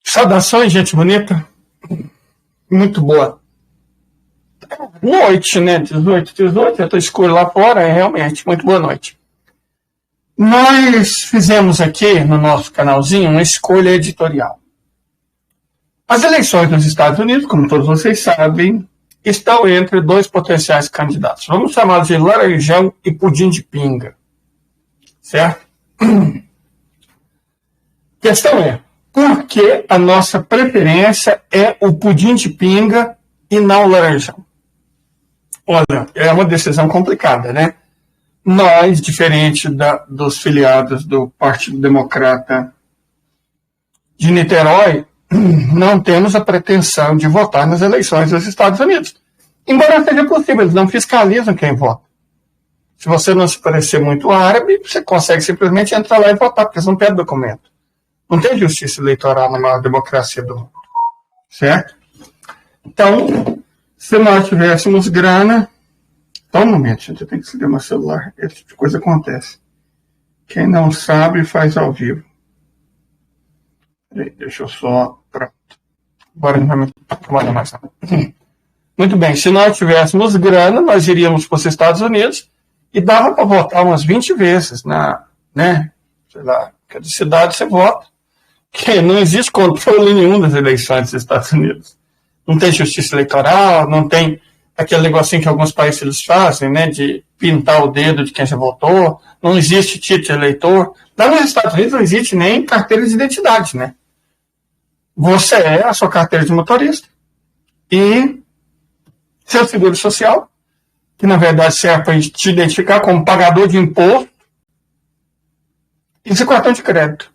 Saudações, gente bonita. Muito boa noite, né? 18, já tá escuro lá fora, é realmente muito boa noite. Nós fizemos aqui no nosso canalzinho uma escolha editorial. As eleições nos Estados Unidos, como todos vocês sabem, estão entre dois potenciais candidatos. Vamos chamá-los de laranjão e pudim de pinga. Certo? A questão é, por que a nossa preferência é o pudim de pinga e não o laranjão? Olha, é uma decisão complicada, né? Nós, diferente dos filiados do Partido Democrata de Niterói, não temos a pretensão de votar nas eleições dos Estados Unidos. Embora seja possível, eles não fiscalizam quem vota. Se você não se parecer muito árabe, você consegue simplesmente entrar lá e votar, porque eles não pedem documento. Não tem justiça eleitoral na maior democracia do mundo. Certo? Então, se nós tivéssemos grana... Só um momento, gente, eu tenho que desligar meu celular. Esse tipo de coisa acontece. Quem não sabe, faz ao vivo. Peraí, deixa eu só... Pronto. Agora não vai me incomodar mais. Muito bem, se nós tivéssemos grana, nós iríamos para os Estados Unidos e dava para votar umas 20 vezes né? Sei lá, cada cidade você vota. Que não existe controle nenhum das eleições dos Estados Unidos. Não tem justiça eleitoral, não tem aquele negocinho que alguns países eles fazem, né, de pintar o dedo de quem já votou, não existe título de eleitor. Lá nos Estados Unidos não existe nem carteira de identidade, né? Você é a sua carteira de motorista e seu seguro social, que na verdade serve para te identificar como pagador de imposto, e seu cartão de crédito.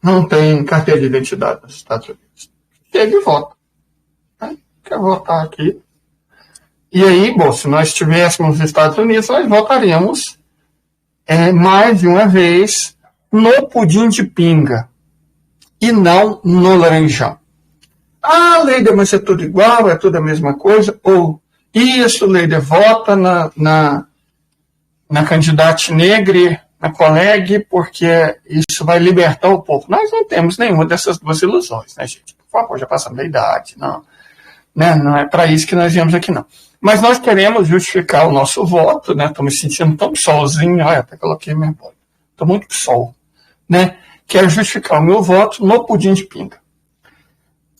Não tem carteira de identidade nos Estados Unidos. Chega e vota. Quer votar aqui. E aí, bom, se nós estivéssemos nos Estados Unidos, nós votaríamos mais de uma vez no pudim de pinga e não no laranjão. Ah, Leida, mas é tudo igual, é tudo a mesma coisa. Ou, isso, Leida, vota na candidata negra, na colega, porque isso vai libertar o povo. Nós não temos nenhuma dessas duas ilusões, né, gente? Por favor, já passamos da idade, não. Né? Não é para isso que nós viemos aqui, não. Mas nós queremos justificar o nosso voto, né? Estou me sentindo tão solzinho, olha, até coloquei minha bola. Estou muito sol, né? Quero justificar o meu voto no pudim de pinga.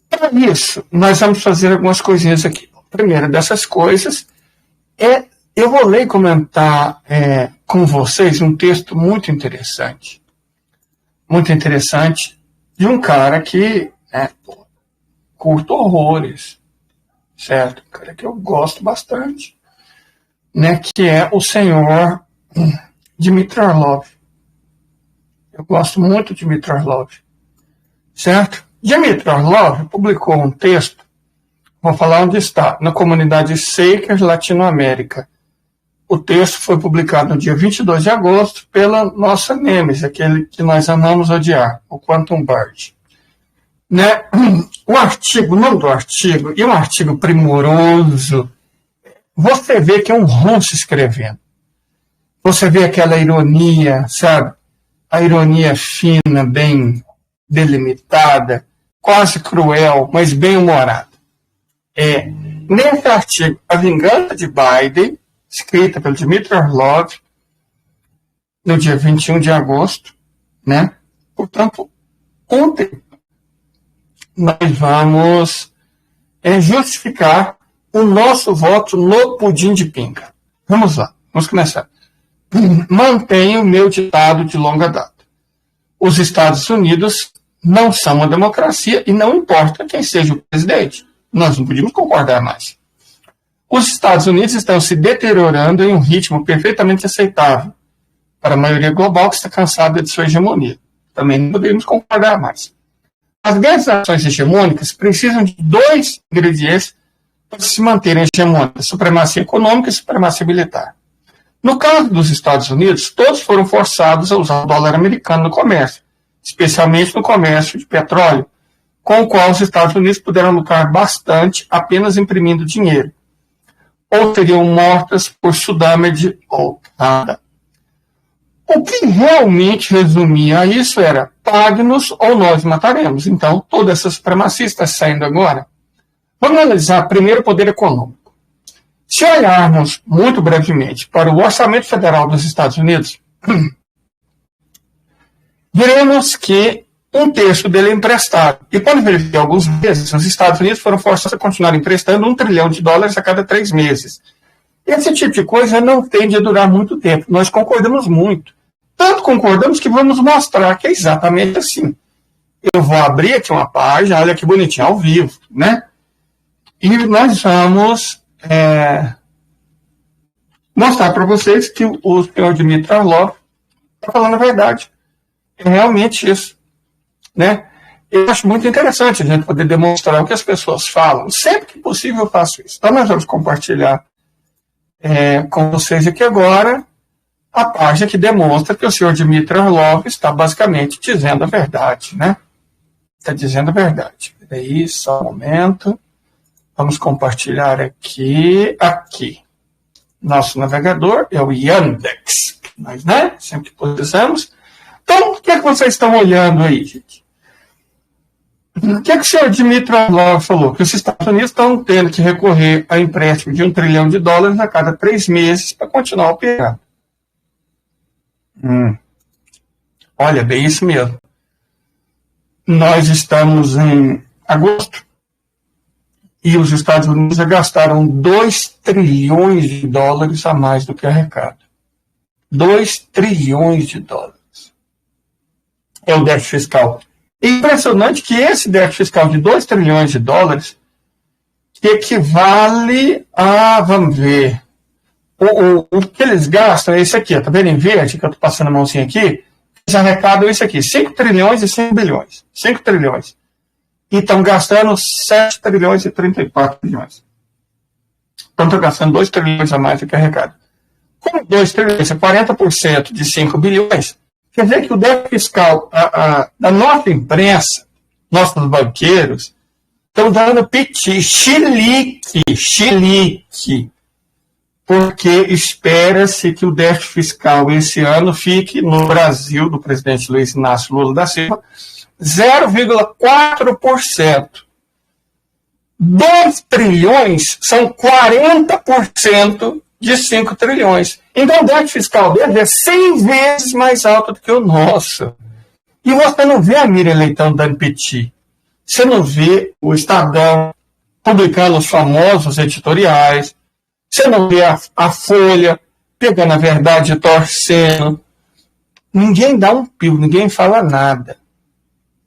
Para isso, nós vamos fazer algumas coisinhas aqui. A primeira dessas coisas eu vou ler e comentar com vocês um texto muito interessante, de um cara que curto horrores, certo? Um cara que eu gosto bastante, né? Que é o senhor Dmitry Orlov. Eu gosto muito de Dmitry Orlov, certo? Dmitry Orlov publicou um texto, vou falar onde está, na comunidade Seekers Latinoamérica. O texto foi publicado no dia 22 de agosto pela nossa Nemesis, aquele que nós amamos odiar, o Quantum Bird. Né? O nome do artigo, e um artigo primoroso, você vê que é um Ronce escrevendo. Você vê aquela ironia, sabe? A ironia fina, bem delimitada, quase cruel, mas bem humorada. Nesse artigo, A Vingança de Biden, escrita pelo Dmitry Orlov, no dia 21 de agosto, né? Portanto, ontem nós vamos justificar o nosso voto no pudim de pinga. Vamos lá, vamos começar. Mantenho o meu ditado de longa data. Os Estados Unidos não são uma democracia e não importa quem seja o presidente. Nós não podíamos concordar mais. Os Estados Unidos estão se deteriorando em um ritmo perfeitamente aceitável para a maioria global que está cansada de sua hegemonia. Também não podemos concordar mais. As grandes nações hegemônicas precisam de dois ingredientes para se manterem hegemônicas: supremacia econômica e supremacia militar. No caso dos Estados Unidos, todos foram forçados a usar o dólar americano no comércio, especialmente no comércio de petróleo, com o qual os Estados Unidos puderam lucrar bastante apenas imprimindo dinheiro. ou seriam mortas por Sudamede ou nada. O que realmente resumia a isso era: pague-nos ou nós mataremos. Então, toda essa supremacia está saindo agora. Vamos analisar primeiro o poder econômico. Se olharmos muito brevemente para o orçamento federal dos Estados Unidos, veremos que um terço dele é emprestado. E quando verifiquei alguns meses, os Estados Unidos foram forçados a continuar emprestando $1 trilhão a cada 3 meses. Esse tipo de coisa não tende a durar muito tempo. Nós concordamos muito. Tanto concordamos que vamos mostrar que é exatamente assim. Eu vou abrir aqui uma página, olha que bonitinho, ao vivo, né? E nós vamos mostrar para vocês que o senhor Dmitry Orlov está falando a verdade. É realmente isso, né? Eu acho muito interessante a gente poder demonstrar o que as pessoas falam. Sempre que possível eu faço isso. Então nós vamos compartilhar com vocês aqui agora a página que demonstra que o senhor Dmitry Orlov está basicamente dizendo a verdade, né? Está dizendo a verdade. Peraí, só um momento. Vamos compartilhar aqui. Nosso navegador é o Yandex. Mas, né? Sempre que precisamos. Então, o que é que vocês estão olhando aí, gente? O que é que o senhor Dmitry Orlov falou? Que os Estados Unidos estão tendo que recorrer a empréstimo de $1 trilhão a cada 3 meses para continuar operando. Olha, bem isso mesmo. Nós estamos em agosto e os Estados Unidos já gastaram $2 trilhões a mais do que arrecada. $2 trilhões. É o déficit fiscal. É impressionante que esse déficit fiscal de $2 trilhões que equivale a, vamos ver, o que eles gastam é esse aqui, tá vendo em verde, que eu estou passando a mãozinha aqui? Eles arrecadam isso aqui, 5 trilhões e 100 bilhões. 5 trilhões. E estão gastando 7 trilhões e 34 bilhões. Então estão gastando 2 trilhões a mais do que arrecada. Como 2 trilhões é 40% de 5 bilhões, quer dizer que o déficit fiscal da nossa imprensa, nossos banqueiros, estão dando piti, chilique, porque espera-se que o déficit fiscal esse ano fique no Brasil, do presidente Luiz Inácio Lula da Silva, 0,4%. 2 trilhões são 40% de 5 trilhões. Então o déficit fiscal dele é 100 vezes mais alto do que o nosso. E você não vê a Miriam Leitão dando piti. Você não vê o Estadão publicando os famosos editoriais. Você não vê a Folha pegando a verdade e torcendo. Ninguém dá um pio, ninguém fala nada.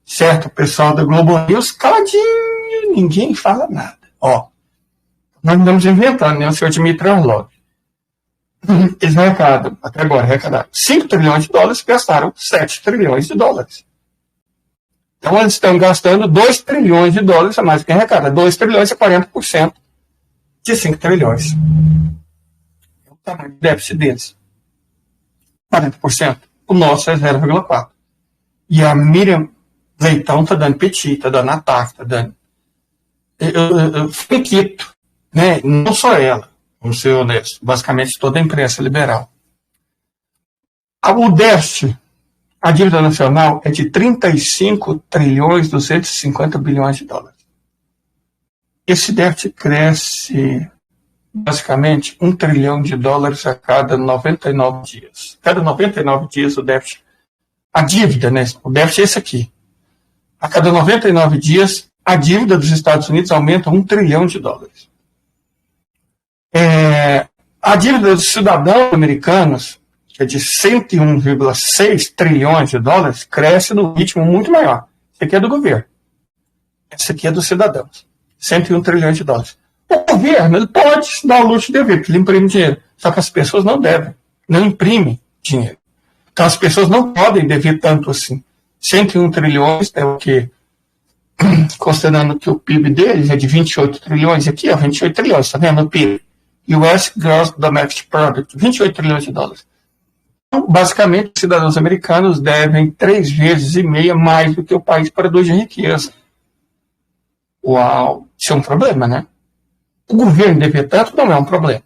Certo? O pessoal da Globo News, caladinho, ninguém fala nada. Ó, nós estamos inventando, né? O senhor Dmitry Orlov. Eles arrecadam, até agora, arrecadaram $5 trilhões, gastaram 7 trilhões de dólares. Então, eles estão gastando 2 trilhões a mais do que arrecada. 2 trilhões é 40% de 5 trilhões. É o tamanho do déficit deles. 40%. O nosso é 0,4%. E a Miriam Leitão está dando piti, está dando ataque, está dando finiquito, né? Não só ela, vamos ser honestos, basicamente toda a imprensa liberal. O déficit, a dívida nacional é de 35 trilhões 250 bilhões de dólares. Esse déficit cresce basicamente $1 trilhão a cada 99 dias. Cada 99 dias o déficit, a dívida, né? O déficit é esse aqui. A cada 99 dias, a dívida dos Estados Unidos aumenta $1 trilhão. A dívida dos cidadãos americanos, que é de 101,6 trilhões de dólares, cresce num ritmo muito maior. Esse aqui é do governo. Esse aqui é dos cidadãos. 101 trilhões de dólares. O governo ele pode se dar o luxo de dever, porque ele imprime dinheiro. Só que as pessoas não devem, não imprimem dinheiro. Então as pessoas não podem dever tanto assim. 101 trilhões é o quê? Considerando que o PIB deles é de 28 trilhões, aqui é 28 trilhões, está vendo o PIB? US Gross Domestic Product, 28 trilhões de dólares. Então, basicamente, os cidadãos americanos devem 3,5 vezes mais do que o país produz de riqueza. Uau, isso é um problema, né? o governo dever tanto não é um problema.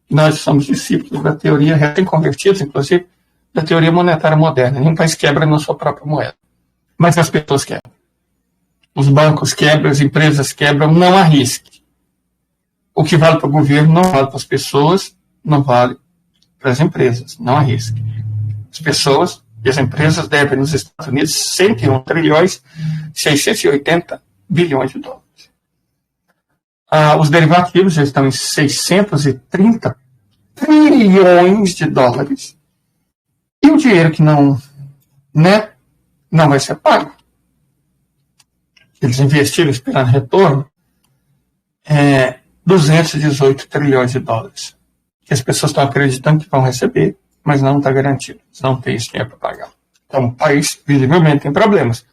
Nós somos discípulos da teoria, recém-convertidos, inclusive, da teoria monetária moderna. Nenhum país quebra na sua própria moeda. Mas as pessoas quebram. Os bancos quebram, as empresas quebram, não arrisque. O que vale para o governo não vale para as pessoas, não vale para as empresas, não arrisque. As pessoas e as empresas devem nos Estados Unidos 101 trilhões 680 bilhões de dólares. Os derivativos já estão em 630 trilhões de dólares. E o dinheiro que não vai ser pago. Eles investiram esperando retorno 218 trilhões de dólares. Que as pessoas estão acreditando que vão receber, mas não está garantido. Eles não têm esse dinheiro para pagar. Então, o país, visivelmente, tem problemas.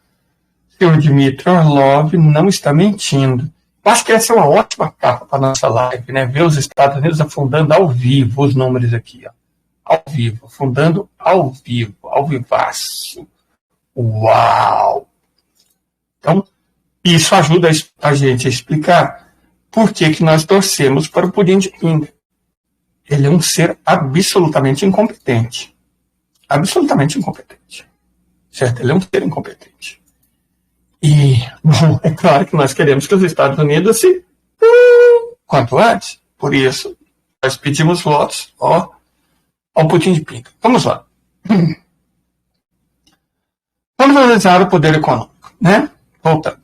O senhor Dmitry Orlov não está mentindo. Acho que essa é uma ótima capa para a nossa live, né? Ver os Estados Unidos afundando ao vivo, os números aqui, ó. Ao vivo, afundando ao vivo, ao vivaço. Uau! Então, isso ajuda a gente a explicar por que nós torcemos para o pudim de pinga. Ele é um ser absolutamente incompetente. Absolutamente incompetente. Certo? Ele é um ser incompetente. E, bom, é claro que nós queremos que os Estados Unidos se quanto antes. Por isso, nós pedimos votos ao pudim de pinga. Vamos lá. Vamos analisar o poder econômico, né? Voltando.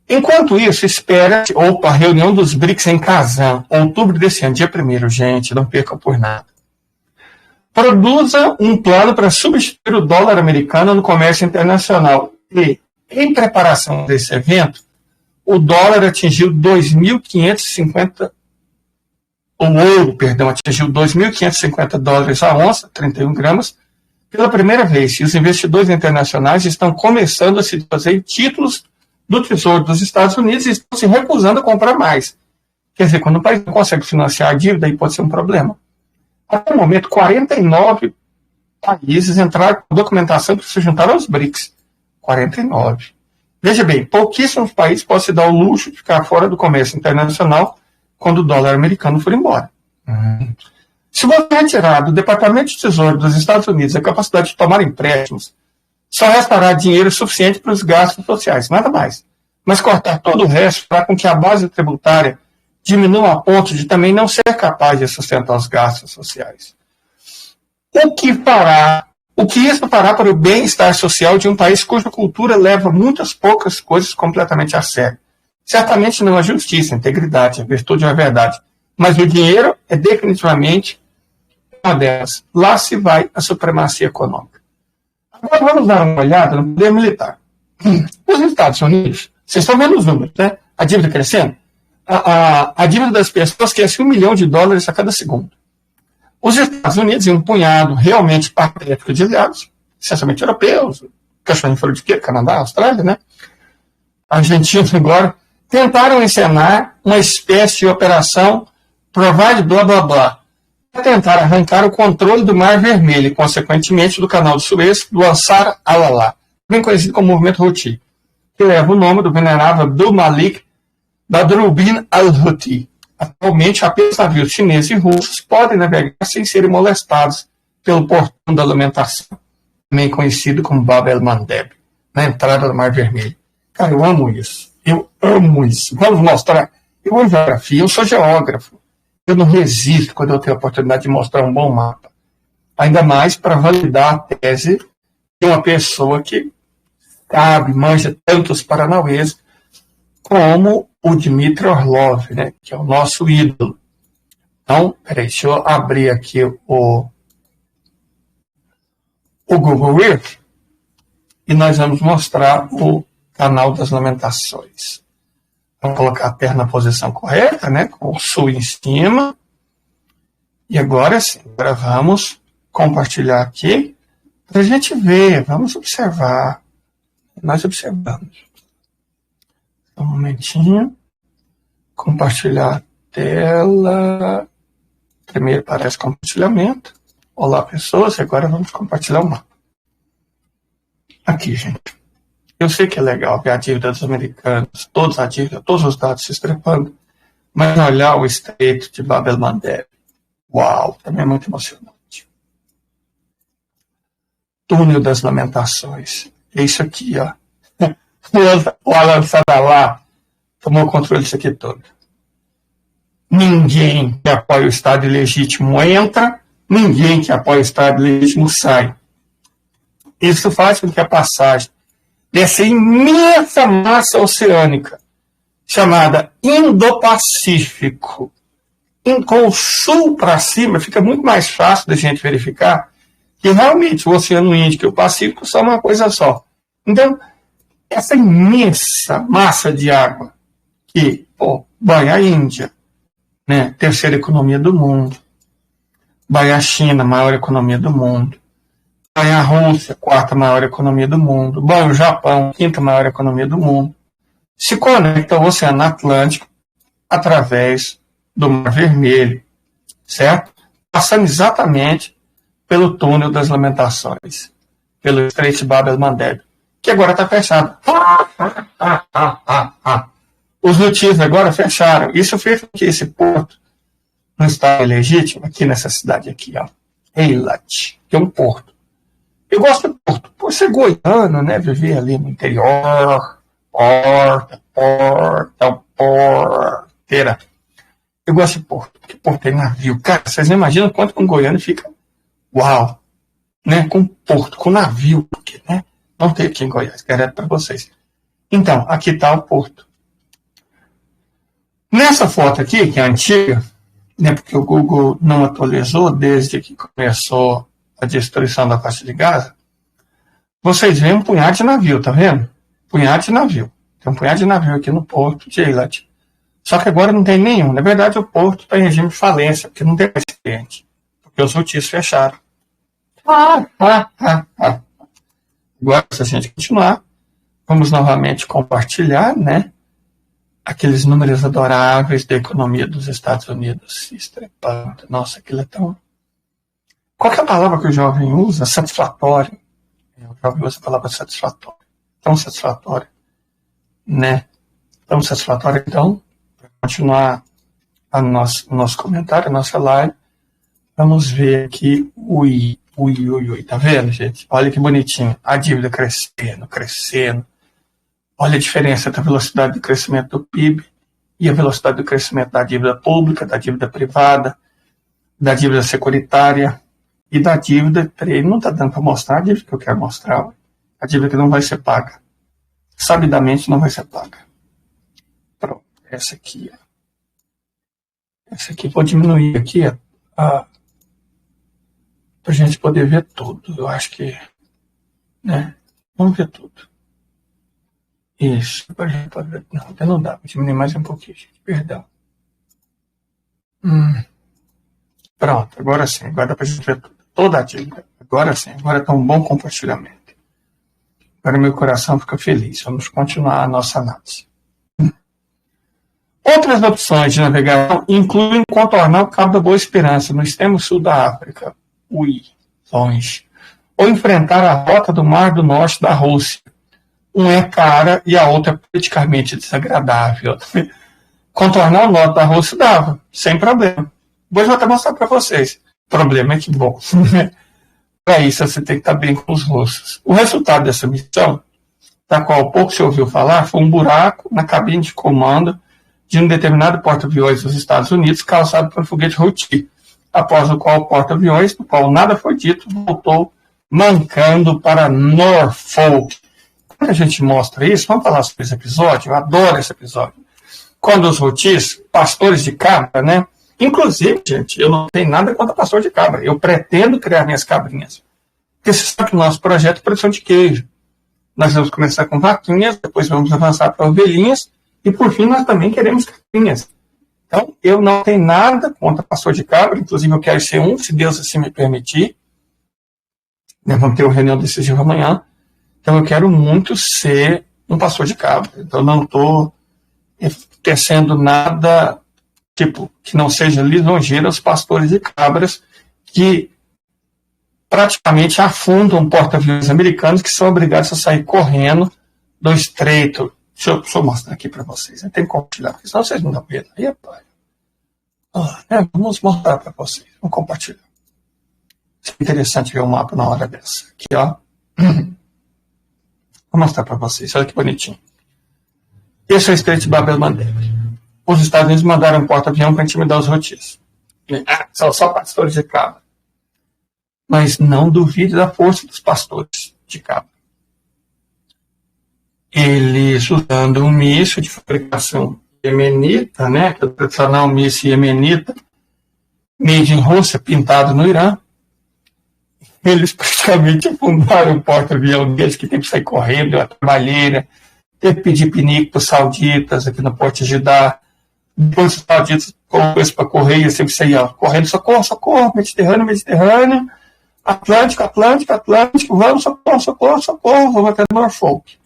Enquanto isso, espera-se, a reunião dos BRICS em Kazan, outubro desse ano, dia 1º, gente, não perca por nada. Produza um plano para substituir o dólar americano no comércio internacional. E, em preparação desse evento, o dólar atingiu 2.550, o ouro, perdão, atingiu 2.550 dólares a onça, 31 gramas, pela primeira vez. E os investidores internacionais estão começando a se fazer títulos do Tesouro dos Estados Unidos e estão se recusando a comprar mais. Quer dizer, quando o país não consegue financiar a dívida, aí pode ser um problema. Até o momento, 49 países entraram com documentação para se juntar aos BRICS. 49. Veja bem, pouquíssimos países podem se dar o luxo de ficar fora do comércio internacional quando o dólar americano for embora. Se você retirar do Departamento de Tesouro dos Estados Unidos a capacidade de tomar empréstimos, só restará dinheiro suficiente para os gastos sociais, nada mais. Mas cortar todo o resto fará com que a base tributária diminua a ponto de também não ser capaz de sustentar os gastos sociais. O que isso fará para o bem-estar social de um país cuja cultura leva muitas poucas coisas completamente a sério? Certamente não a justiça, a integridade, a virtude e a verdade. Mas o dinheiro é definitivamente uma delas. Lá se vai a supremacia econômica. Agora vamos dar uma olhada no poder militar. Os Estados Unidos, vocês estão vendo os números, né? A dívida crescendo. A dívida das pessoas cresce $1 milhão a cada segundo. Os Estados Unidos e um punhado realmente patético de aliados, essencialmente europeus, cachorrinho fora de quê? Canadá, Austrália, né? Argentina agora, tentaram encenar uma espécie de operação Provide blá blá blá, para tentar arrancar o controle do Mar Vermelho e, consequentemente, do Canal de Suez, do Ansar al-Allah, bem conhecido como Movimento Houthi, que leva o nome do venerável Abdul Malik Badruddin al-Houthi. Atualmente, apenas navios chineses e russos podem navegar sem serem molestados pelo portão da lamentação, também conhecido como Bab el-Mandeb, na entrada do Mar Vermelho. Cara, eu amo isso. Eu amo isso. Vamos mostrar. Eu amo geografia, eu sou geógrafo. Eu não resisto quando eu tenho a oportunidade de mostrar um bom mapa. Ainda mais para validar a tese de uma pessoa que sabe, manja tantos paranauês como o Dmitry Orlov, né, que é o nosso ídolo. Então, peraí, deixa eu abrir aqui o Google Earth e nós vamos mostrar o Canal das Lamentações. Vamos colocar a Terra na posição correta, né, com o Sul em cima. E agora sim, agora vamos compartilhar aqui para a gente ver, vamos observar. Nós observamos. Um momentinho. Compartilhar a tela. Primeiro aparece compartilhamento. Olá, pessoas. Agora vamos compartilhar o mapa. Aqui, gente. Eu sei que é legal ver a dívida dos americanos, toda a dívida, todos os dados se estrepando. Mas olhar o Estreito de Bab el-Mandeb, uau, também é muito emocionante. Túnel das Lamentações, é isso aqui, ó. O Alan Sadallah tomou controle disso aqui todo. Ninguém que apoia o Estado ilegítimo entra, ninguém que apoia o Estado ilegítimo sai. Isso faz com que a passagem dessa imensa massa oceânica, chamada Indo-Pacífico, com o sul para cima, fica muito mais fácil da gente verificar que realmente o Oceano Índico e o Pacífico são uma coisa só. Então, essa imensa massa de água que banha a Índia, né, terceira economia do mundo, banha a China, maior economia do mundo, banha a Rússia, quarta maior economia do mundo, banha o Japão, quinta maior economia do mundo, se conecta ao Oceano Atlântico através do Mar Vermelho, certo? Passando exatamente pelo Túnel das Lamentações, pelo Estreito de Bab el-Mandeb, que agora está fechado. Os houthis agora fecharam. Isso fez com que esse porto não estava ilegítimo, aqui nessa cidade aqui, ó, Eilat, que é um porto. Eu gosto do porto, por ser goiano, né, viver ali no interior, porteira. Eu gosto de porto, porque porto tem navio. Cara, vocês não imaginam quanto um goiano fica, uau, né, com porto, com navio, porque, né, não tem aqui em Goiás, garanto para vocês. Então, aqui está o porto. Nessa foto aqui, que é antiga, né, porque o Google não atualizou desde que começou a destruição da faixa de Gaza, vocês veem um punhado de navio, tá vendo? Punhado de navio. Tem um punhado de navio aqui no porto de Eilat. Só que agora não tem nenhum. Na verdade, o porto está em regime de falência, porque não tem mais cliente. Porque os houthis fecharam. Agora, se a gente continuar, vamos novamente compartilhar, né, aqueles números adoráveis da economia dos Estados Unidos se estrepando. Nossa, aquilo é tão... Qual que é a palavra que o jovem usa? Satisfatório. O jovem usa a palavra satisfatório. Tão satisfatório, né? Tão satisfatório, então, para continuar o nosso comentário, a nossa live, vamos ver aqui ui, tá vendo, gente? Olha que bonitinho. A dívida crescendo. Olha a diferença entre a velocidade de crescimento do PIB e a velocidade do crescimento da dívida pública, da dívida privada, da dívida securitária e da dívida... Não está dando para mostrar a dívida que eu quero mostrar. A dívida que não vai ser paga. Sabidamente não vai ser paga. Pronto. Essa aqui. Essa aqui, vou diminuir aqui para a gente poder ver tudo. Eu acho que... né? Vamos ver tudo. Isso. Não, até não dá. Vou diminuir mais um pouquinho, gente. Perdão. Pronto. Agora sim. Agora dá para a gente ver tudo. Toda a dívida. Agora sim. Agora está um bom compartilhamento. Agora meu coração fica feliz. Vamos continuar a nossa análise. Outras opções de navegação incluem contornar o Cabo da Boa Esperança, no extremo sul da África. Longe. Ou enfrentar a rota do Mar do Norte da Rússia. Um é cara e a outra é politicamente desagradável. Contornar o norte da Rússia dava, sem problema. Depois vou até mostrar para vocês. O problema é que, bom, para isso você tem que estar bem com os russos. O resultado dessa missão, da qual pouco se ouviu falar, foi um buraco na cabine de comando de um determinado porta-aviões dos Estados Unidos causado por um foguete Houthi, após o qual o porta-aviões, do qual nada foi dito, voltou mancando para Norfolk. Quando a gente mostra isso, vamos falar sobre esse episódio, eu adoro esse episódio. Quando os Houthis, pastores de cabra, né? Inclusive, gente, eu não tenho nada contra pastor de cabra, eu pretendo criar minhas cabrinhas. Porque você sabe que o nosso projeto é produção de queijo. Nós vamos começar com vaquinhas, depois vamos avançar para ovelhinhas, e por fim nós também queremos cabrinhas. Então, eu não tenho nada contra pastor de cabra, inclusive eu quero ser um, se Deus assim me permitir. Vamos ter uma reunião decisiva amanhã. Então, eu quero muito ser um pastor de cabra. Então, eu não estou tecendo nada, tipo, que não seja lisonjeiro aos pastores de cabras que praticamente afundam porta-aviões americanos que são obrigados a sair correndo do estreito Deixa eu mostrar aqui para vocês. Eu tenho que compartilhar, porque senão vocês não dão medo. Aí, pai. Vamos mostrar para vocês. Vamos compartilhar. É interessante ver o mapa na hora dessa. Aqui, ó. Vou mostrar para vocês. Olha que bonitinho. Esse é o Estreito de Bab el-Mandeb. Os Estados Unidos mandaram um porta-avião para intimidar os houthis. São só pastores de cabra. Mas não duvide da força dos pastores de cabra. Eles, usando um míssil de fabricação iemenita, né, que é o tradicional míssil iemenita, made in Rússia, pintado no Irã, eles praticamente afundaram o porta-avião deles, que tem que sair correndo, a trabalheira, teve que pedir pinico para os sauditas aqui no Porto de Jeddah. Depois os sauditas colocou isso para correr, e sempre saía correndo, socorro, socorro, Mediterrâneo, Mediterrâneo, Atlântico, Atlântico, Atlântico, vamos, socorro, socorro, socorro, vamos até Norfolk.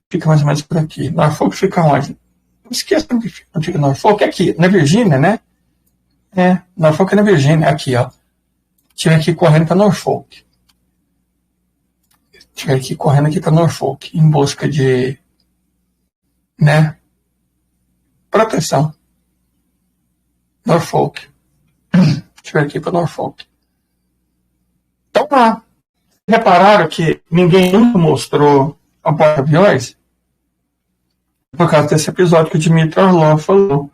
Fica mais ou menos por aqui. Norfolk fica onde? Não esqueça onde fica Norfolk, é aqui, na Virgínia, né? Norfolk é na Virgínia, aqui, ó. Tive aqui correndo para Norfolk. Tive aqui correndo aqui para Norfolk, em busca de, né, proteção. Norfolk. Tive aqui para Norfolk. Então, lá. Repararam que ninguém nunca mostrou o porta-aviões? Por causa desse episódio que o Dmitry Orlov falou.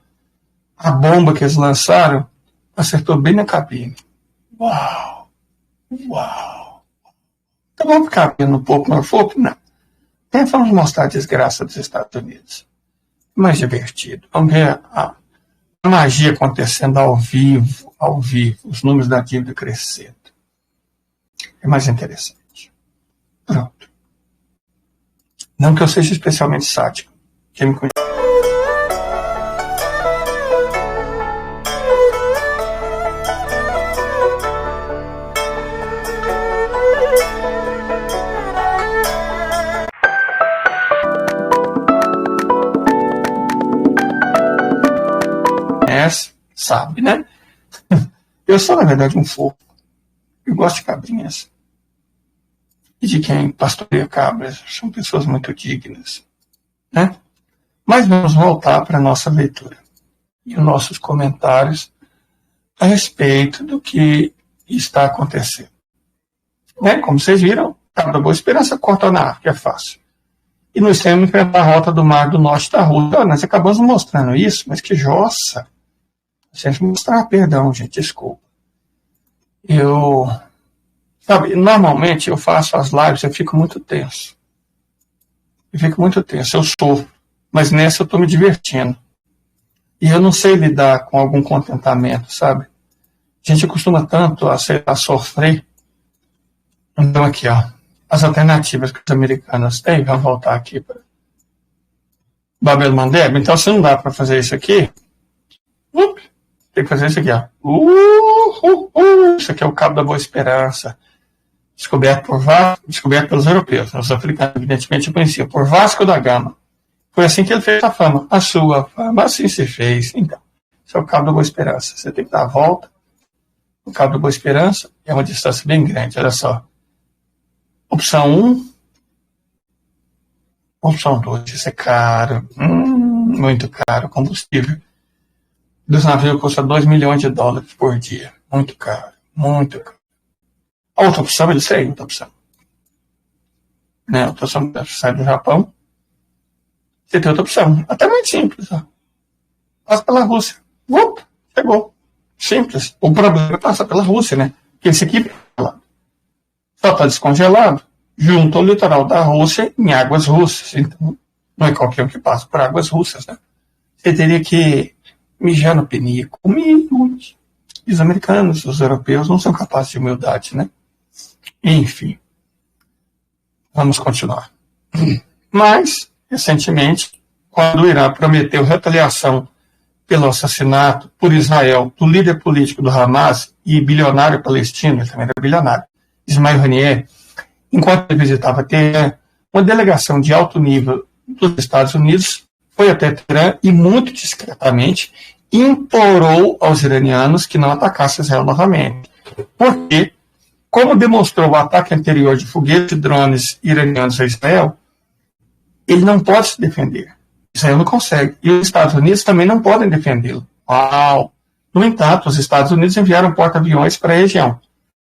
A bomba que eles lançaram acertou bem na cabine. Uau! Uau! Então vamos ficar vendo um pouco Norfolk? Não. Vamos mostrar a desgraça dos Estados Unidos. Mais divertido. Vamos ver a magia acontecendo ao vivo, os números da dívida crescendo. É mais interessante. Pronto. Não que eu seja especialmente sádico. Quem me conhece? Sabe, né? Eu sou, na verdade, um fofo. Eu gosto de cabrinhas. E de quem pastoreia cabras. São pessoas muito dignas. Né? Mas vamos voltar para a nossa leitura. E os nossos comentários a respeito do que está acontecendo. Né? Como vocês viram, Cabo da Boa Esperança corta na África, é fácil. E nós temos que enfrentar a rota do Mar do Norte da Rússia. Nós acabamos mostrando isso, mas que jossa! Sempre mostrar perdão, gente, desculpa. Normalmente eu faço as lives, eu fico muito tenso. Eu sofro, mas nessa eu estou me divertindo. E eu não sei lidar com algum contentamento, sabe? A gente costuma tanto aceitar sofrer. Então aqui, ó, as alternativas que os americanos têm, vamos voltar aqui para Bab el-Mandeb. Então se não dá para fazer isso aqui, tem que fazer isso aqui, ó. Isso aqui é o Cabo da Boa Esperança. Descoberto pelos europeus. Os africanos, evidentemente, eu conhecia. Por Vasco da Gama. Foi assim que ele fez a fama. A sua fama, assim se fez. Então, esse é o Cabo da Boa Esperança. Você tem que dar a volta. O Cabo da Boa Esperança é uma distância bem grande. Olha só. Opção 1. Opção 2. Isso é caro. Muito caro. Combustível dos navios custa $2 milhões por dia. Muito caro. Muito caro. A outra opção, eu sei, outra opção. Né? Outra opção, sai do Japão. Você tem outra opção. Até muito simples. Ó. Passa pela Rússia. Chegou. Simples. O problema é passar pela Rússia, né? Porque esse aqui só está descongelado junto ao litoral da Rússia em águas russas. Então, não é qualquer um que passa por águas russas, né? Você teria que mijar no pinico. Humilde. E os americanos, os europeus, não são capazes de humildade, né? Enfim. Vamos continuar. Mas, recentemente, quando o Irã prometeu retaliação pelo assassinato por Israel do líder político do Hamas e bilionário palestino, ele também era bilionário, Ismail Haniyeh, enquanto ele visitava Teherã, uma delegação de alto nível dos Estados Unidos foi até Teherã e, muito discretamente, implorou aos iranianos que não atacassem Israel novamente. Porque, como demonstrou o ataque anterior de foguetes e drones iranianos a Israel, ele não pode se defender. Israel não consegue. E os Estados Unidos também não podem defendê-lo. Uau! No entanto, os Estados Unidos enviaram porta-aviões para a região.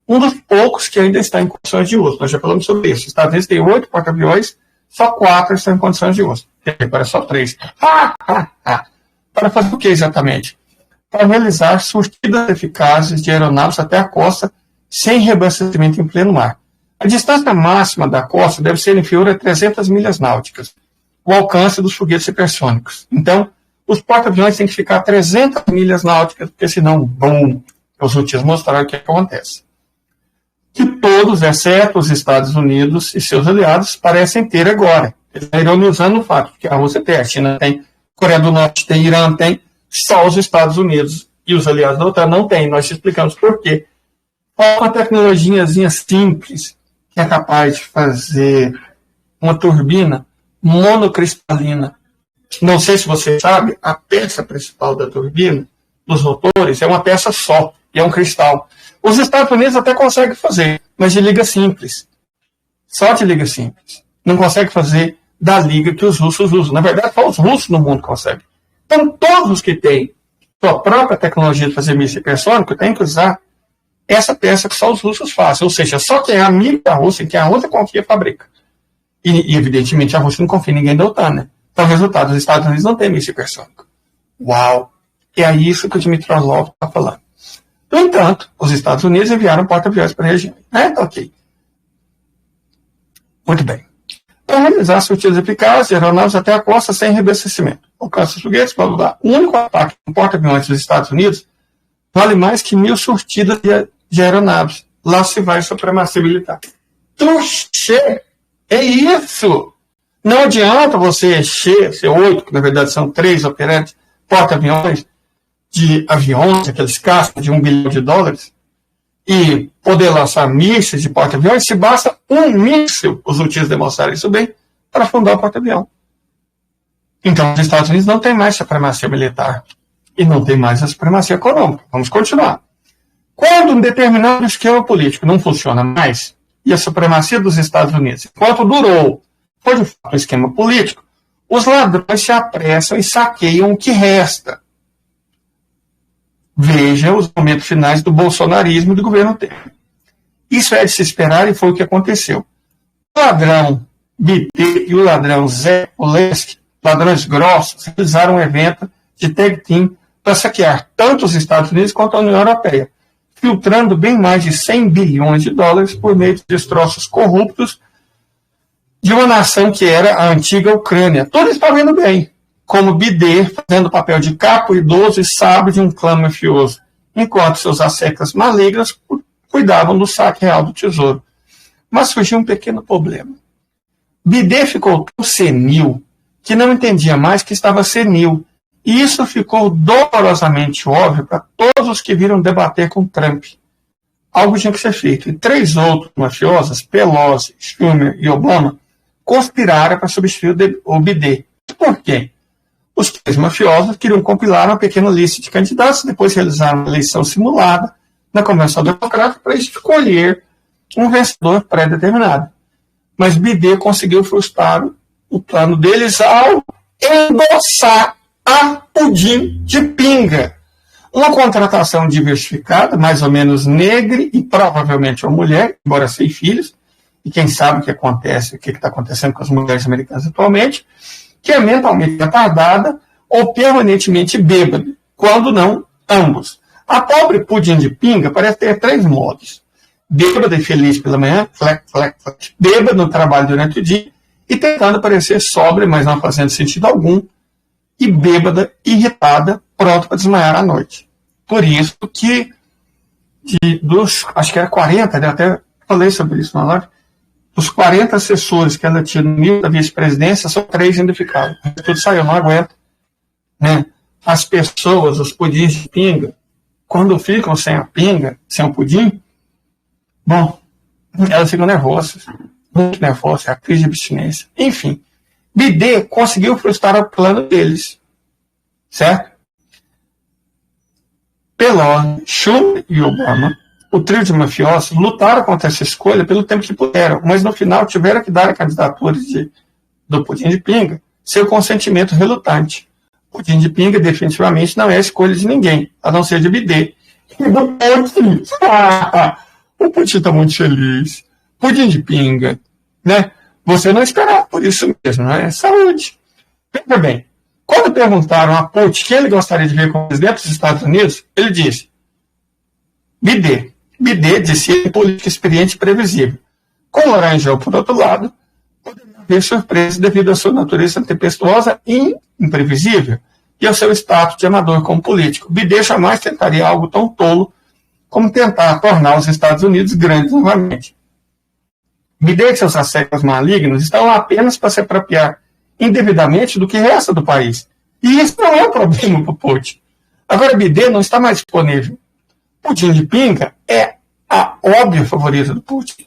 Um dos poucos que ainda está em condições de uso. Nós já falamos sobre isso. Os Estados Unidos têm 8 porta-aviões, só 4 estão em condições de uso. Agora só 3. Para fazer o que exatamente? Para realizar surtidas eficazes de aeronaves até a costa, sem reabastecimento em pleno mar. A distância máxima da costa deve ser inferior a 300 milhas náuticas, o alcance dos foguetes hipersônicos. Então, os porta-aviões têm que ficar a 300 milhas náuticas, porque senão, bum, os úteis mostraram o que acontece. Que todos, exceto os Estados Unidos e seus aliados, parecem ter agora. Eles estão ironizando o fato que a Rússia tem, a China tem, a Coreia do Norte tem, Irã tem, só os Estados Unidos e os aliados da OTAN não têm. Nós te explicamos por quê. Uma tecnologiazinha simples que é capaz de fazer uma turbina monocristalina. Não sei se você sabe, a peça principal da turbina, dos rotores, é uma peça só, e é um cristal. Os Estados Unidos até conseguem fazer, mas de liga simples. Só de liga simples. Não consegue fazer da liga que os russos usam. Na verdade, só os russos no mundo conseguem. Então, todos os que têm sua própria tecnologia de fazer míssil hipersônico têm que usar essa peça que só os russos fazem. Ou seja, só quem é amigo da Rússia, quem a Rússia confia, fabrica. E, evidentemente, a Rússia não confia em ninguém da OTAN, né? Então, o resultado, os Estados Unidos não têm míssil hipersônico. Uau! É isso que o Dmitry Orlov está falando. No entanto, os Estados Unidos enviaram porta-aviões para a região. Ok. Muito bem. Para realizar surtidas eficazes de aeronaves até a costa sem reabastecimento. Alcance os foguetes, blá blá blá. O único ataque com porta-aviões dos Estados Unidos vale mais que 1.000 surtidas de aeronaves. Lá se vai a supremacia militar. Tuxê! É isso! Não adianta você encher, ser 8, que na verdade são 3 operantes, porta-aviões de aviões, aqueles cascos de $1 bilhão, e poder lançar mísseis de porta-aviões, se basta um míssil, os úteis demonstrarem isso bem, para afundar o porta-avião. Então, os Estados Unidos não têm mais supremacia militar e não tem mais a supremacia econômica. Vamos continuar. Quando um determinado esquema político não funciona mais, e a supremacia dos Estados Unidos, enquanto durou, foi de fato um esquema político, os ladrões se apressam e saqueiam o que resta. Veja os momentos finais do bolsonarismo e do governo Temer. Isso é de se esperar e foi o que aconteceu. O ladrão BT e o ladrão Zé Oleski, ladrões grossos, realizaram um evento de tag team para saquear tanto os Estados Unidos quanto a União Europeia, filtrando bem mais de $100 bilhões por meio de destroços corruptos de uma nação que era a antiga Ucrânia. Todos estavam indo bem, como Bidê fazendo o papel de capo idoso e sábio de um clã mafioso, enquanto seus asseclas malignas cuidavam do saque real do tesouro. Mas surgiu um pequeno problema. Bidê ficou tão senil que não entendia mais que estava senil, e isso ficou dolorosamente óbvio para todos os que viram debater com Trump. Algo tinha que ser feito, e 3 outros mafiosos, Pelosi, Schumer e Obama, conspiraram para substituir o Bidê. Por quê? Os 3 mafiosos queriam compilar uma pequena lista de candidatos, depois realizaram uma eleição simulada na Convenção Democrática para escolher um vencedor pré-determinado. Mas Bidê conseguiu frustrar o plano deles ao endossar a Pudim de Pinga. Uma contratação diversificada, mais ou menos negra e provavelmente uma mulher, embora sem filhos, e quem sabe o que acontece, o que está acontecendo com as mulheres americanas atualmente, que é mentalmente retardada ou permanentemente bêbada, quando não ambos. A pobre Pudim de Pinga parece ter 3 modos. Bêbada e feliz pela manhã, fleck, fleck, fleck. Bêbada no trabalho durante o dia e tentando parecer sóbria, mas não fazendo sentido algum, e bêbada, irritada, pronta para desmaiar à noite. Por isso que, acho que era 40, né, até falei sobre isso na live, dos 40 assessores que ela tinha no nível da vice-presidência, só 3 ainda ficaram. Tudo saiu, não aguenta. Né? As pessoas, os pudins de pinga, quando ficam sem a pinga, sem o pudim, bom, elas ficam nervosas, muito nervosas, é a crise de abstinência. Enfim, Bidê conseguiu frustrar o plano deles, certo? Pelosi, Schumer e Obama, o trio de mafiosos, lutaram contra essa escolha pelo tempo que puderam, mas no final tiveram que dar a candidatura de do pudim de pinga seu consentimento relutante. O pudim de pinga definitivamente não é a escolha de ninguém, a não ser de bidê. E do Putin. O Putin está muito feliz. Pudim de pinga, né? Você não esperava por isso mesmo, não é? Saúde. Veja bem, quando perguntaram a Putin quem ele gostaria de ver como presidente dos Estados Unidos, ele disse: bidê. Bidê disse ele, político experiente e previsível. Com Laranjal, por outro lado, poderia haver surpresa devido à sua natureza tempestuosa e imprevisível e ao seu status de amador como político. Bidê jamais tentaria algo tão tolo como tentar tornar os Estados Unidos grandes novamente. Bidê e seus asseclas malignos estão lá apenas para se apropriar indevidamente do que resta do país. E isso não é um problema para o Putin. Agora, Bidê não está mais disponível. Pudim de pinga é a óbvia favorita do Putin,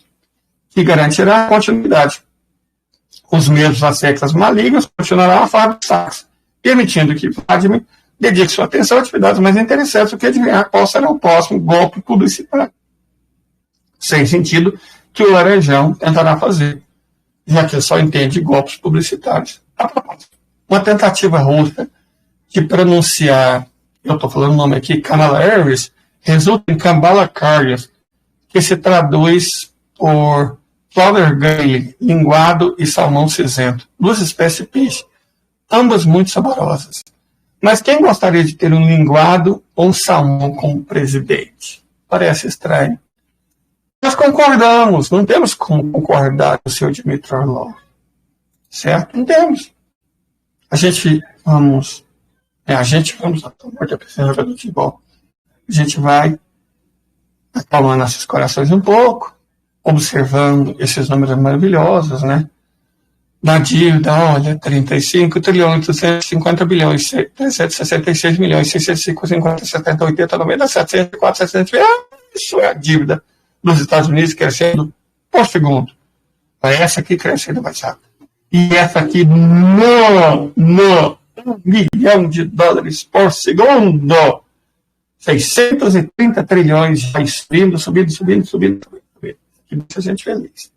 que garantirá a continuidade. Os mesmos asseclas malignos continuarão a falar de sax, permitindo que Vladimir dedique sua atenção a atividades mais interessantes do que adivinhar qual será o próximo golpe publicitário. Sem sentido que o Laranjão tentará fazer, já que ele só entende golpes publicitários. A propósito, uma tentativa russa de pronunciar, eu estou falando o nome aqui, Kamala Harris, resulta em Kambala Karyas, que se traduz por Flower Gale, linguado e salmão cinzento, duas espécies de peixe, ambas muito saborosas. Mas quem gostaria de ter um linguado ou um salmão como presidente? Parece estranho. Nós concordamos, não temos como concordar com o seu Dmitry Orlov. Certo? Não temos. A gente vamos, a presidente do futebol. A gente vai acalmando nossos corações um pouco, observando esses números maravilhosos, né? Da dívida, olha, 35 trilhões, 850 bilhões, 366 milhões, 650, 70, 80, 90, 704, 700 milhões. Isso é a dívida dos Estados Unidos crescendo por segundo. Essa aqui crescendo mais rápido. E essa aqui, no $1 bilhão por segundo. 630 trilhões já subindo. Que deixa a gente feliz.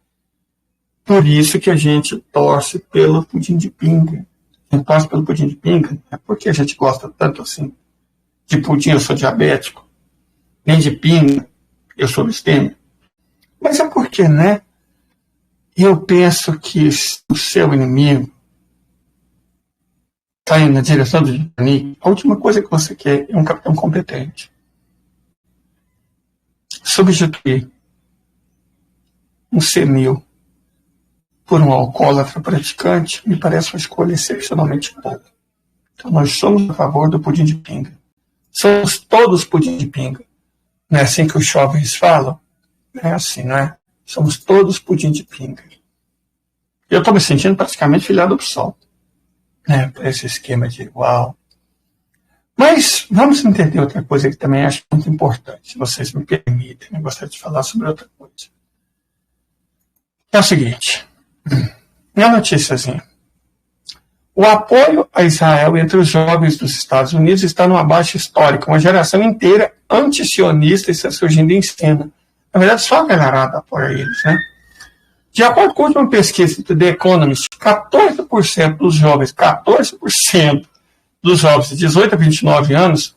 Por isso que a gente torce pelo pudim de pinga. A gente torce pelo pudim de pinga, é porque a gente gosta tanto assim. De pudim eu sou diabético, nem de pinga eu sou listêmico. Mas é porque, né? Eu penso que o seu inimigo está indo na direção do Titanic, a última coisa que você quer é um capitão competente. Substituir um senil por um alcoólatra praticante me parece uma escolha excepcionalmente boa. Então nós somos a favor do pudim de pinga. Somos todos pudim de pinga. Não é assim que os jovens falam? Não é assim, não é? Somos todos pudim de pinga. Eu estou me sentindo praticamente filhado pro sol. Né? Por esse esquema de uau. Mas vamos entender outra coisa que também acho muito importante. Se vocês me permitem, eu gostaria de falar sobre outra coisa. É o seguinte. Minha noticiazinha. O apoio a Israel entre os jovens dos Estados Unidos está numa baixa histórica. Uma geração inteira anti-sionista está surgindo em cena. Na verdade, só a galerada apoia eles, né? De acordo com a última pesquisa do The Economist, 14% dos jovens de 18 a 29 anos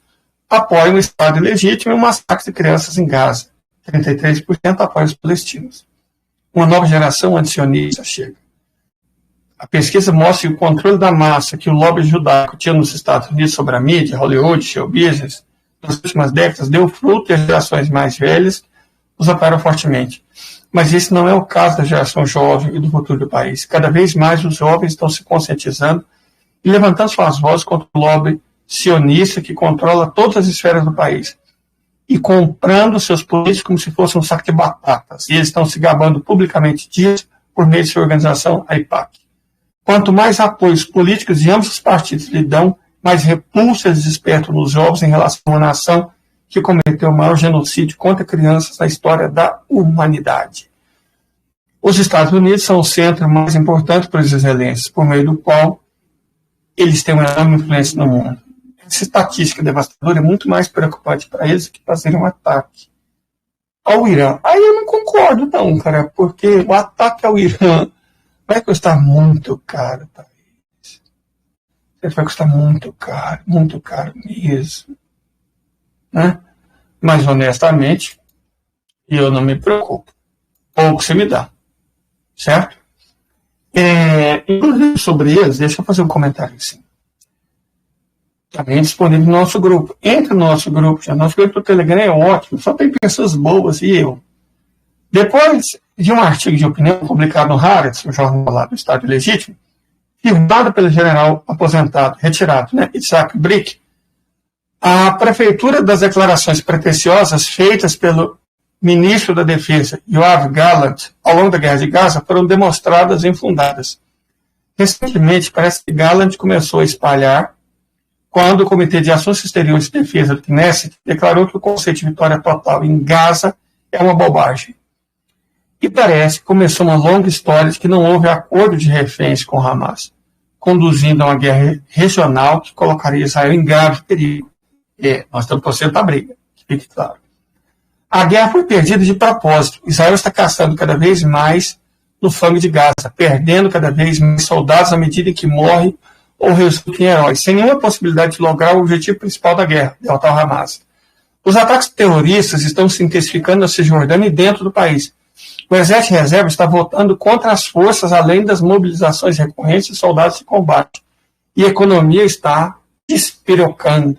apoiam o Estado ilegítimo e o massacre de crianças em Gaza. 33% apoiam os palestinos. Uma nova geração antisionista chega. A pesquisa mostra que o controle da massa que o lobby judaico tinha nos Estados Unidos sobre a mídia, Hollywood, show business, nas últimas décadas, deu fruto e as gerações mais velhas os apoiaram fortemente. Mas esse não é o caso da geração jovem e do futuro do país. Cada vez mais os jovens estão se conscientizando e levantando suas vozes contra o lobby sionista que controla todas as esferas do país e comprando seus políticos como se fosse um saco de batatas. E eles estão se gabando publicamente disso por meio de sua organização, a AIPAC. Quanto mais apoios políticos de ambos os partidos lhe dão, mais repulsa eles despertam nos jovens em relação a uma nação que cometeu o maior genocídio contra crianças na história da humanidade. Os Estados Unidos são o centro mais importante para os israelenses, por meio do qual eles têm uma enorme influência no mundo. Essa estatística devastadora é muito mais preocupante para eles do que fazer um ataque ao Irã. Aí eu não concordo não, cara, porque o ataque ao Irã vai custar muito caro, país. Vai custar muito caro mesmo. Né? Mas, honestamente, eu não me preocupo. Pouco se me dá. Certo? Inclusive, sobre eles, deixa eu fazer um comentário assim. Também disponível no nosso grupo. Entre no nosso grupo. Já. Nosso grupo do Telegram é ótimo. Só tem pessoas boas e eu. Depois de um artigo de opinião publicado no Haaretz, o jornal lá do Estado Legítimo, firmado pelo general aposentado, retirado, né, Isaac Brick, a prefeitura das declarações pretensiosas feitas pelo ministro da Defesa, Yoav Gallant, ao longo da Guerra de Gaza, foram demonstradas infundadas. Recentemente, parece que Gallant começou a espalhar quando o Comitê de Ações Exteriores de Defesa do Knesset declarou que o conceito de vitória total em Gaza é uma bobagem. E parece que começou uma longa história de que não houve acordo de reféns com Hamas, conduzindo a uma guerra regional que colocaria Israel em grave perigo. Nós estamos torcendo para a briga, que fique claro. A guerra foi perdida de propósito. Israel está caçando cada vez mais no flanco de Gaza, perdendo cada vez mais soldados à medida que morre ou resulta em heróis, sem nenhuma possibilidade de lograr o objetivo principal da guerra, derrotar o Hamas. Os ataques terroristas estão se intensificando na Cisjordânia e dentro do país. O Exército de Reserva está votando contra as forças, além das mobilizações recorrentes de soldados de combate. E a economia está despirocando.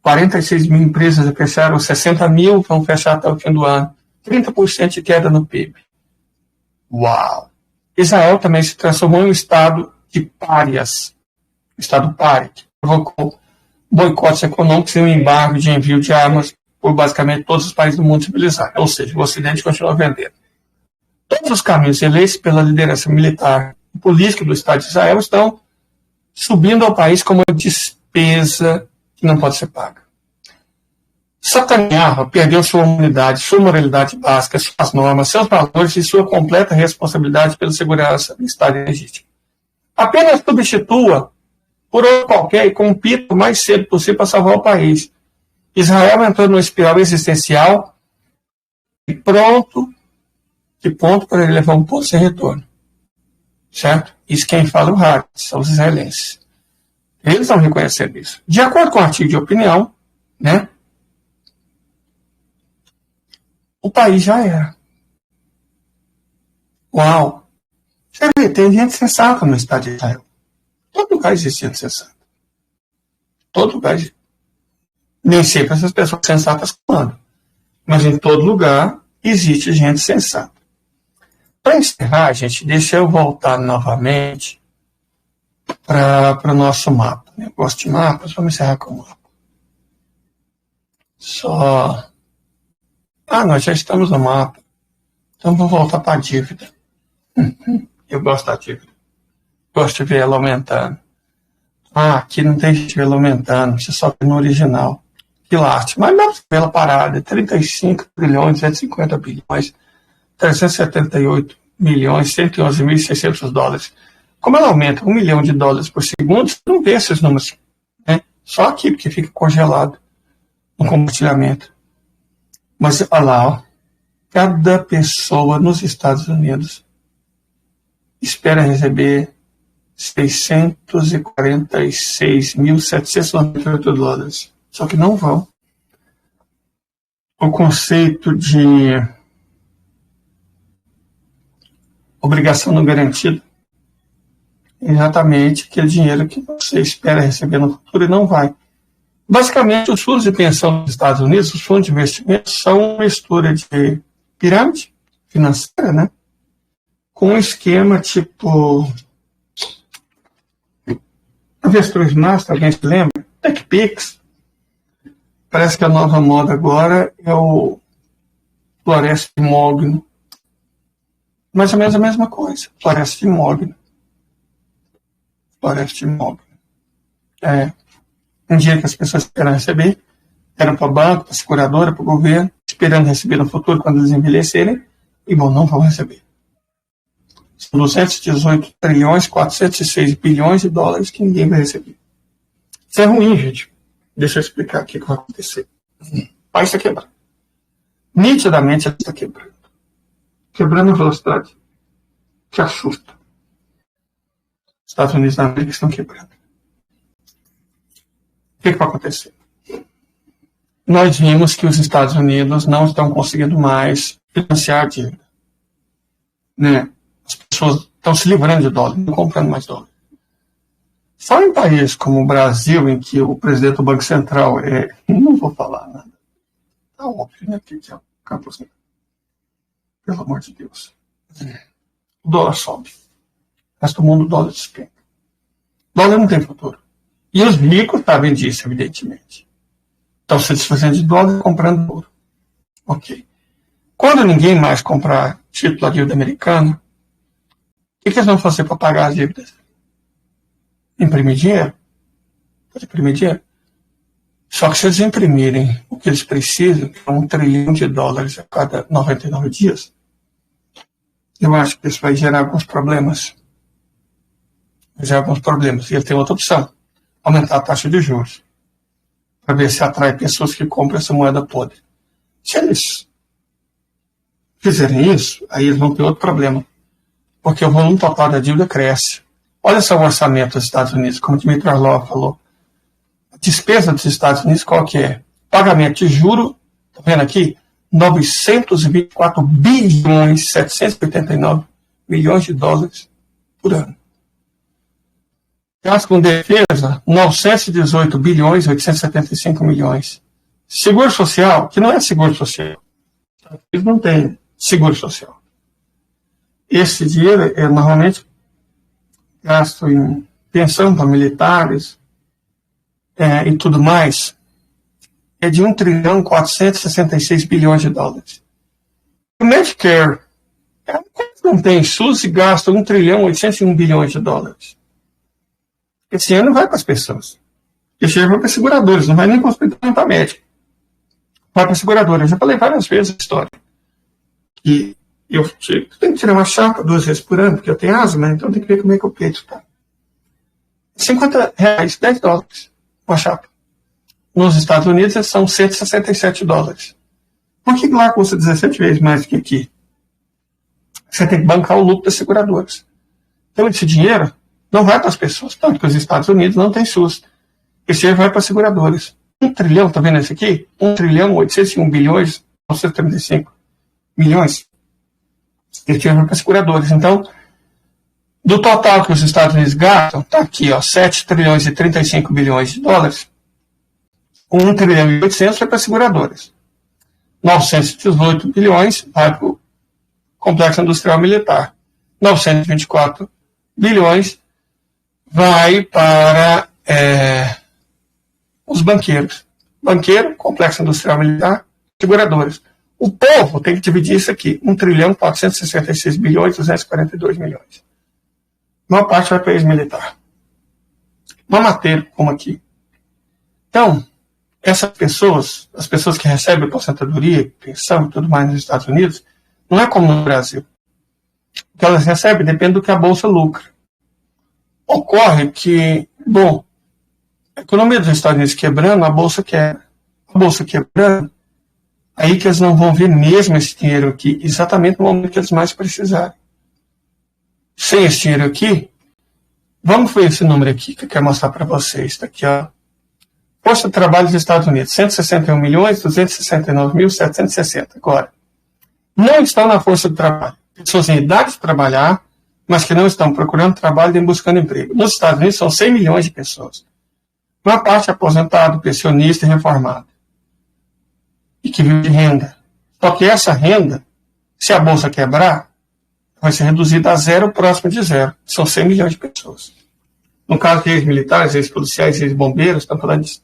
46 mil empresas fecharam, 60 mil vão fechar até o fim do ano. 30% de queda no PIB. Uau! Israel também se transformou em um estado de párias. Um estado pária, que provocou boicotes econômicos e um embargo de envio de armas por basicamente todos os países do mundo civilizado. Ou seja, o Ocidente continua vendendo. Todos os caminhos eleitos pela liderança militar e política do Estado de Israel estão subindo ao país como uma despesa que não pode ser paga. Netanyahu perdeu sua humanidade, sua moralidade básica, suas normas, seus valores e sua completa responsabilidade pela segurança do Estado legítimo. Apenas substitua por outro qualquer e compita o mais cedo possível para salvar o país. Israel entrou numa espiral existencial e de ponto para ele levar um ponto sem retorno. Certo? Isso quem fala é o Haaretz, são os israelenses. Eles estão reconhecendo isso. De acordo com o artigo de opinião, né, o país já era. Uau! Você vê, tem gente sensata no Estado de Israel. Todo lugar existe gente sensata. Todo lugar existe. Nem sempre essas pessoas sensatas mandam. Mas em todo lugar existe gente sensata. Para encerrar, gente, deixa eu voltar novamente para o nosso mapa. Eu gosto de mapas, vamos encerrar com o mapa. Nós já estamos no mapa. Então vamos voltar para a dívida. Eu gosto da dívida. Gosto de ver ela aumentando. Aqui não tem jeito de ver ela aumentando, você só vê no original. Que lástima. Mas não pela parada, 35 trilhões, 250 bilhões, 378 milhões, 111.600 dólares. Como ela aumenta $1 milhão por segundo, você não vê esses números. Né? Só aqui, porque fica congelado no compartilhamento. Mas olha lá, ó, cada pessoa nos Estados Unidos espera receber 646.798 dólares. Só que não vão. O conceito de obrigação não garantida é exatamente aquele dinheiro que você espera receber no futuro e não vai. Basicamente, os fundos de pensão dos Estados Unidos, os fundos de investimento, são uma mistura de pirâmide financeira, né? Com um esquema tipo Avestruz Master, alguém se lembra? TechPix. Parece que a nova moda agora é o Floresta de Mogno. Mais ou menos a mesma coisa. Floresta de Mogno. Floresta de Mogno. Um dia que as pessoas esperam receber, eram para o banco, para a seguradora, para o governo, esperando receber no futuro quando eles envelhecerem, e bom, não vão receber. São 218 trilhões, 406 bilhões de dólares que ninguém vai receber. Isso é ruim, gente. Deixa eu explicar o que vai acontecer. O país está quebrando. Nitidamente ele está quebrando. Quebrando a velocidade. que assusta. Os Estados Unidos da América estão quebrando. O que vai acontecer? Nós vimos que os Estados Unidos não estão conseguindo mais financiar a dívida. Né? As pessoas estão se livrando de dólar, não comprando mais dólar. Só em países como o Brasil, em que o presidente do Banco Central é... Não vou falar nada. Tá óbvio, né? Que é o Campos. Pelo amor de Deus. O dólar sobe. O resto do mundo, o dólar despenca. O dólar não tem futuro. E os ricos sabem disso, evidentemente. Estão se desfazendo de dólar e comprando ouro. Ok. Quando ninguém mais comprar título da dívida americana, o que eles vão fazer para pagar as dívidas? Imprimir dinheiro. Pode imprimir dinheiro. Só que se eles imprimirem o que eles precisam, que é $1 trilhão a cada 99 dias, eu acho que isso vai gerar alguns problemas. Vai gerar alguns problemas. E ele tem outra opção. Aumentar a taxa de juros. Para ver se atrai pessoas que compram essa moeda podre. Se eles fizerem isso, aí eles vão ter outro problema. Porque o volume total da dívida cresce. Olha só o orçamento dos Estados Unidos, como o Dmitry Orlov falou. A despesa dos Estados Unidos qual que é? Pagamento de juro, tá vendo aqui? 924 bilhões 789 milhões de dólares por ano. Gasto com defesa, 918 bilhões 875 milhões. Seguro social, que não é seguro social. Eles não têm seguro social. Esse dinheiro é normalmente gasto em pensão para militares e tudo mais. É de 1 trilhão 466 bilhões de dólares. O Medicare não tem SUS e gasta 1 trilhão 801 bilhões de dólares. Esse dinheiro não vai para as pessoas. Esse dinheiro vai para seguradores, não vai nem para o hospital nem para médico. Vai para seguradores. Eu já falei várias vezes a história. E eu tenho que tirar uma chapa 2 vezes por ano, porque eu tenho asma, então tem que ver como é que o peito está. R$50, $10, uma chapa. Nos Estados Unidos são $167. Por que lá custa 17 vezes mais do que aqui? Você tem que bancar o lucro das seguradoras. Então esse dinheiro não vai para as pessoas, tanto que os Estados Unidos não têm SUS. Esse dinheiro vai para as seguradoras. 1 trilhão, tá vendo esse aqui? 1 trilhão 801 bilhões 935 milhões. Esse dinheiro vai para as seguradoras. Então, do total que os Estados Unidos gastam, tá aqui, ó, 7 trilhões e 35 bilhões de dólares. 1 trilhão e 800 vai para as seguradoras. 918 bilhões vai para o complexo industrial militar. 924 bilhões vai para os banqueiros. Banqueiro, complexo industrial militar, seguradoras. O povo tem que dividir isso aqui. 1 trilhão 466 bilhões 242 milhões. A maior parte vai para ex-militar. Mamateiro, como aqui. Então, essas pessoas, as pessoas que recebem aposentadoria, pensão e tudo mais nos Estados Unidos, não é como no Brasil. O que elas recebem depende do que a Bolsa lucra. Ocorre que, bom, a economia dos Estados Unidos quebrando, a Bolsa quebra. A Bolsa quebrando, aí que eles não vão ver mesmo esse dinheiro aqui, exatamente no momento que eles mais precisarem. Sem esse dinheiro aqui, vamos ver esse número aqui que eu quero mostrar para vocês. Está aqui, ó. Força de trabalho dos Estados Unidos, 161 milhões 269 mil 760. Agora, não estão na força de trabalho. Pessoas em idade de trabalhar, mas que não estão procurando trabalho nem buscando emprego. Nos Estados Unidos são 100 milhões de pessoas. Uma parte aposentado, pensionista e reformado. E que vive de renda. Só que essa renda, se a bolsa quebrar, vai ser reduzida a zero, próximo de zero. São 100 milhões de pessoas. No caso de ex-militares, ex-policiais, ex-bombeiros, estamos falando de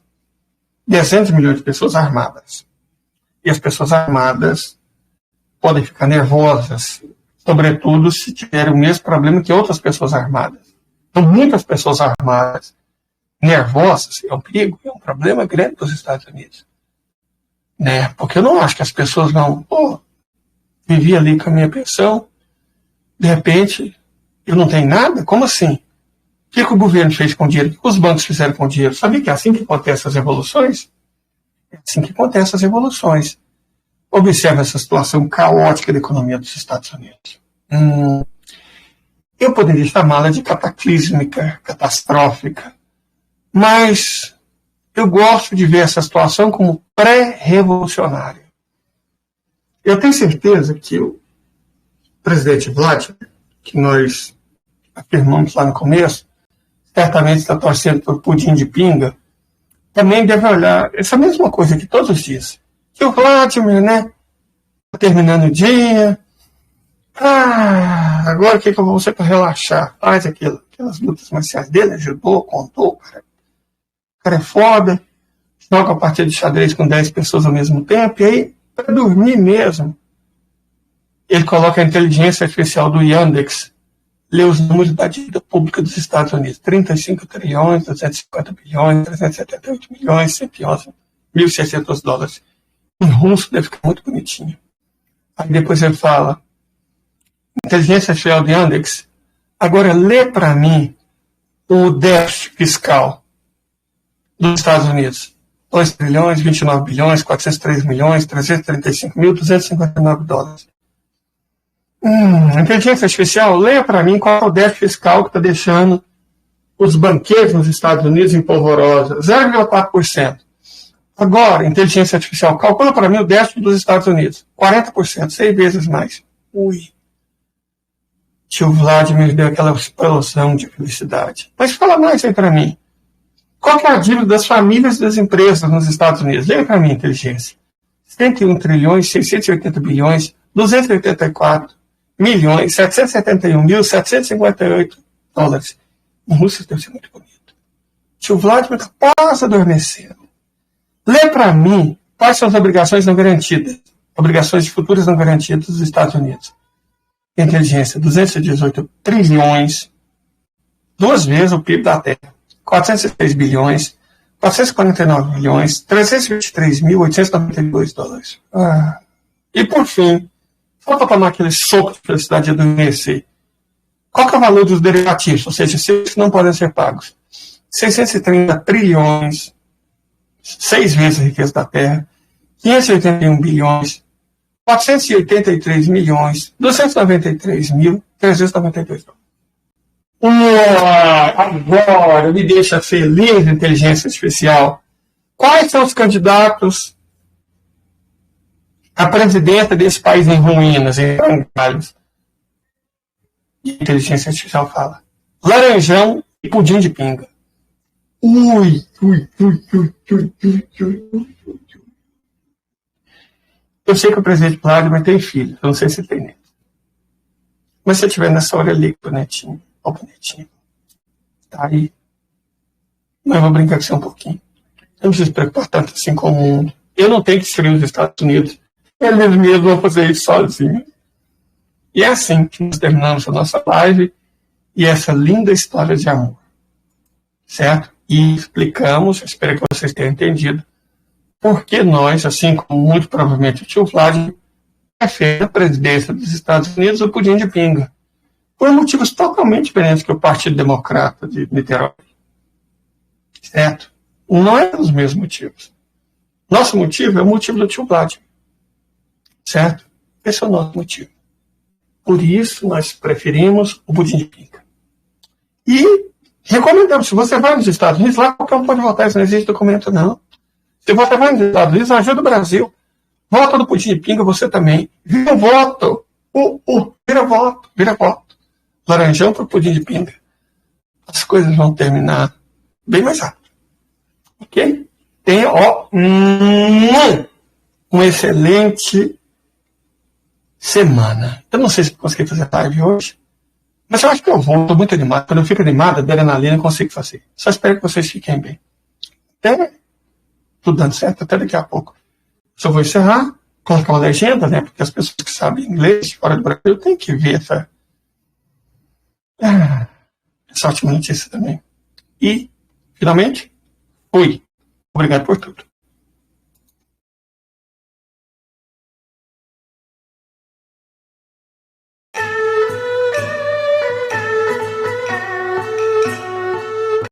dezenas de milhões de pessoas armadas. E as pessoas armadas podem ficar nervosas, sobretudo se tiverem o mesmo problema que outras pessoas armadas. Então, muitas pessoas armadas, nervosas, é um perigo, é um problema grande para os Estados Unidos. Né? Porque eu não acho que as pessoas vão, vivi ali com a minha pensão, de repente, eu não tenho nada? Como assim? O que o governo fez com o dinheiro? O que os bancos fizeram com o dinheiro? Sabia que é assim que acontecem as revoluções? É assim que acontecem as revoluções. Observe essa situação caótica da economia dos Estados Unidos. Eu poderia chamá-la de cataclísmica, catastrófica, mas eu gosto de ver essa situação como pré-revolucionária. Eu tenho certeza que o presidente Vladimir, que nós afirmamos lá no começo, certamente está torcendo por pudim de pinga, também deve olhar essa mesma coisa que todos os dias. Que o Vladimir, né, está terminando o dia, agora o que eu vou fazer para relaxar? Faz aquelas lutas marciais dele, ajudou, contou, cara. O cara é foda, joga a partida de xadrez com 10 pessoas ao mesmo tempo, e aí, para dormir mesmo, ele coloca a inteligência artificial do Yandex, lê os números da dívida pública dos Estados Unidos, 35 trilhões, 250 bilhões, 378 milhões, 111, 1.600 dólares. Em russo deve ficar muito bonitinho. Aí depois ele fala, inteligência artificial do Yandex, agora lê para mim o déficit fiscal dos Estados Unidos. 2 trilhões, 29 bilhões, 403 milhões, 335.259 dólares. Inteligência artificial, leia para mim qual é o déficit fiscal que está deixando os banqueiros nos Estados Unidos em polvorosa. 0,4%. Agora, inteligência artificial, calcula para mim o déficit dos Estados Unidos. 40%, 6 vezes mais. Ui. Tio Vladimir deu aquela explosão de felicidade. Mas fala mais aí para mim. Qual que é a dívida das famílias e das empresas nos Estados Unidos? Leia para mim, inteligência. 71 trilhões, 680 bilhões, 284 milhões, 771.758 dólares. Em Rússia deve ser muito bonito. Tio Vladimir está quase adormecendo. Lê para mim quais são as obrigações não garantidas, obrigações futuras não garantidas dos Estados Unidos. Inteligência, 218 trilhões, 2 vezes o PIB da Terra. 406 bilhões, 449 milhões, 323.892 dólares. E por fim, só para tomar aquele soco de felicidade de adormecer, qual que é o valor dos derivativos, ou seja, esses que não podem ser pagos? 630 trilhões, 6 vezes a riqueza da Terra, 581 bilhões, 483 milhões, 293.392 dólares. Agora me deixa feliz, inteligência artificial. Quais são os candidatos à presidência desse país em ruínas, em frangalhos? E a inteligência artificial fala: Laranjão e pudim de pinga. Eu sei que o presidente Vladimir tem filho, eu não sei se tem neto. Mas se eu estiver nessa hora, eu ligo pro netinho. Ó, bonitinho. Tá aí. Mas eu vou brincar com você um pouquinho. Eu não preciso se preocupar tanto assim com o mundo. Eu não tenho que destruir os Estados Unidos. Eles mesmos vão fazer isso sozinhos. E é assim que nós terminamos a nossa live e essa linda história de amor. Certo? E explicamos, espero que vocês tenham entendido, porque nós, assim como muito provavelmente o tio Vladimir, prefere a presidência dos Estados Unidos o pudim de pinga. Por motivos totalmente diferentes que o Partido Democrata de Niterói. Certo? Não é os mesmos motivos. Nosso motivo é o motivo do tio Vladimir. Certo? Esse é o nosso motivo. Por isso, nós preferimos o pudim de pinga. E recomendamos, se você vai nos Estados Unidos, lá qualquer um pode votar, isso não existe documento, não. Se você vai nos Estados Unidos, ajuda o Brasil. Vota no pudim de pinga, você também. Vira voto. Vira voto. Laranjão para o pudim de pinga. As coisas vão terminar bem mais rápido. Ok? Tenha, uma excelente semana. Eu não sei se consegui fazer live hoje, mas eu acho que eu vou. Estou muito animado. Quando eu fico animado, a adrenalina eu consigo fazer. Só espero que vocês fiquem bem. Até tudo dando certo, até daqui a pouco. Só vou encerrar, colocar uma legenda, né? Porque as pessoas que sabem inglês fora do Brasil têm que ver essa ótima notícia também. E, finalmente, fui. Obrigado por tudo.